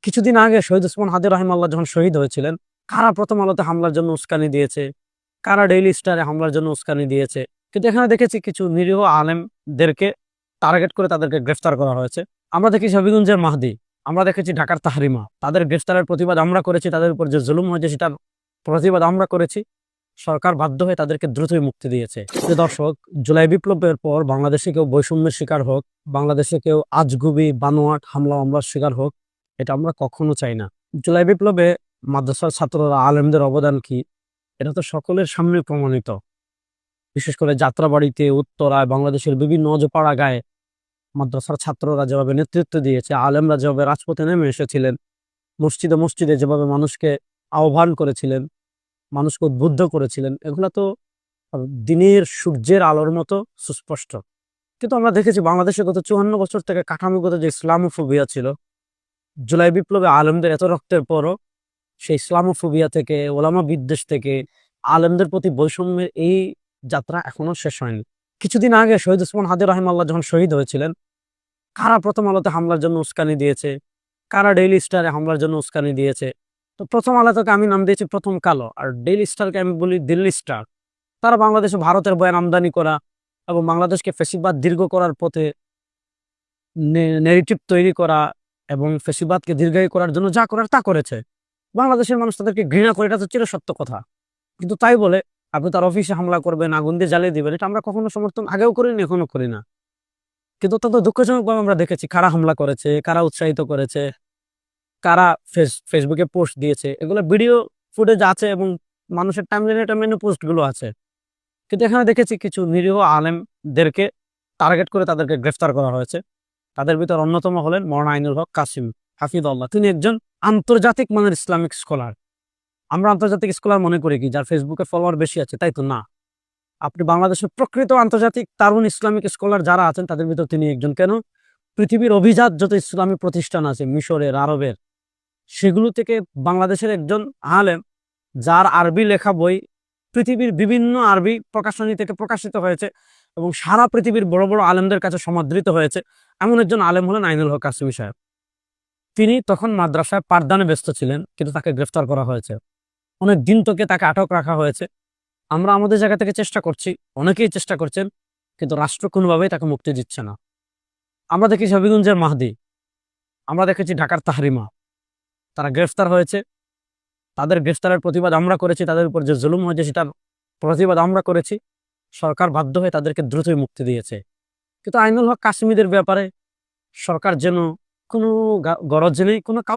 কিছুদিন আগে শহীদ ওসমান হাদি রাহিমাল্লাহ যখন শহীদ হয়েছিলেন, কারা প্রথম আলোতে হামলার জন্য উস্কানি দিয়েছে, কারা ডেইলি স্টারে হামলার জন্য উস্কানি দিয়েছে। কিন্তু এখানে দেখেছি কিছু নিরীহ আলেমদেরকে টার্গেট করে তাদেরকে গ্রেফতার করা হয়েছে। আমরা দেখেছি হবিগঞ্জের মাহদি, আমরা দেখেছি ঢাকার তাহরিমা। তাদের গ্রেফতারের প্রতিবাদ আমরা করেছি, তাদের উপর যে জুলুম হয়েছে সেটার প্রতিবাদ আমরা করেছি। সরকার বাধ্য হয়ে তাদেরকে দ্রুতই মুক্তি দিয়েছে। প্রিয় দর্শক, জুলাই বিপ্লবের পর বাংলাদেশে কেউ বৈষম্যের শিকার হোক, বাংলাদেশে কেউ আজগুবি বানোয়াট হামলার শিকার হোক, এটা আমরা কখনো চাই না। জুলাই বিপ্লবে মাদ্রাসার ছাত্ররা, আলেমদের অবদান কি, এটা তো সকলের সামনে প্রমাণিত। বিশেষ করে যাত্রাবাড়িতে, উত্তরায়, বাংলাদেশের বিভিন্ন অজপাড়া গায়ে মাদ্রাসার ছাত্ররা যেভাবে নেতৃত্ব দিয়েছে, আলেমরা যেভাবে রাজপথে নেমে এসেছিলেন, মসজিদে মসজিদে যেভাবে মানুষকে আহ্বান করেছিলেন, মানুষকে উদ্বুদ্ধ করেছিলেন, এগুলা তো দিনের সূর্যের আলোর মতো সুস্পষ্ট। কিন্তু আমরা দেখেছি বাংলাদেশে গত 54 বছর থেকে কাঠামোগত যে ইসলামোফোবিয়া ছিল, জুলাই বিপ্লবে আলেমদের এত রক্তের পরও সেই ইসলামোফোবিয়া থেকে, ওলামা বিদ্বেষ থেকে, আলেমদের প্রতি বৈষম্যের এই যাত্রা এখনো শেষ হয়নি। কিছুদিন আগে শহীদ ওসমান হাদি রাহিমাল্লাহ যখন শহীদ হয়েছিলেন, কারা প্রথম আলোতে হামলার জন্য উস্কানি দিয়েছে, কারা ডেইলি স্টারে হামলার জন্য উস্কানি দিয়েছে। তো প্রথম আলোকে আমি নাম দিয়েছি প্রথম কালো, আর ডেইলি স্টারকে আমি বলি দিল্লি স্টার। তারা বাংলাদেশে ভারতের বয়ান আমদানি করা এবং বাংলাদেশকে ফ্যাসিবাদ দীর্ঘ করার পথে নেগেটিভ তৈরি করা এবং ফ্যাসিবাদকে দীর্ঘায়ী করার জন্য যা করার তা করেছে। বাংলাদেশের মানুষ তাদেরকে ঘৃণা করে, এটা তো চিরসত্য কথা। কিন্তু তাই বলে আপনি তার অফিসে হামলা করবেন, আগুন দিয়ে জ্বালিয়ে দিবেন, এটা আমরা কখনো সমর্থন আগেও করিনি, এখনো করি না। কিন্তু অত্যন্ত দুঃখজনকভাবে আমরা দেখেছি কারা হামলা করেছে, কারা উৎসাহিত করেছে, কারা ফেসবুকে পোস্ট দিয়েছে। এগুলো ভিডিও ফুটেজ আছে এবং মানুষের টাইমলাইনে পোস্টগুলো আছে। কিন্তু এখানে দেখেছি কিছু নিরীহ আলেমদেরকে টার্গেট করে তাদেরকে গ্রেফতার করা হয়েছে। তাদের ভিতর অন্যতম হলেন মওলানা আইনুল হক কাসিম হাফিজাহুল্লাহ। তিনি একজন আন্তর্জাতিক মানের ইসলামিক স্কলার। আমরা আন্তর্জাতিক স্কলার মনে করি কি যার ফেসবুকে ফলোয়ার বেশি আছে, তাই তো না। আপনি বাংলাদেশের প্রকৃত আন্তর্জাতিক তারুণ ইসলামিক স্কলার যারা আছেন তাদের ভিতর তিনি একজন। কেন? পৃথিবীর অভিজাত যত ইসলামী প্রতিষ্ঠান আছে মিশরের, আরবের, সেগুলো থেকে বাংলাদেশের একজন আলেম, যার আরবি লেখা বই পৃথিবীর বিভিন্ন আরবি প্রকাশনী থেকে প্রকাশিত হয়েছে এবং সারা পৃথিবীর বড় বড় আলেমদের কাছে সমাদৃত হয়েছে, এমন একজন আলেম হলেন আইনুল হক কাসিমি সাহেব। তিনি তখন মাদ্রাসায় পাঠদানে ব্যস্ত ছিলেন, কিন্তু তাকে গ্রেফতার করা হয়েছে। অনেক দিন থেকে তাকে আটক রাখা হয়েছে। আমরা আমাদের জায়গা থেকে চেষ্টা করছি, অনেকেই চেষ্টা করছেন, কিন্তু রাষ্ট্র কোনোভাবেই তাকে মুক্তি দিচ্ছে না। আমরা দেখেছি হবিগঞ্জের মাহদি, আমরা দেখেছি ঢাকার তাহরিমা। তারা গ্রেফতার হয়েছে, তাদের গ্রেফতারের প্রতিবাদ আমরা করেছি, তাদের উপর যে জুলুম হয়েছে সেটার প্রতিবাদ আমরা করেছি। সরকার বাধ্য হয়ে তাদেরকে দ্রুতই মুক্তি দিয়েছে। কিন্তু আইনুল হক কাশ্মীরের ব্যাপারে সরকার যেন কোনো গরজ নেই, কোনো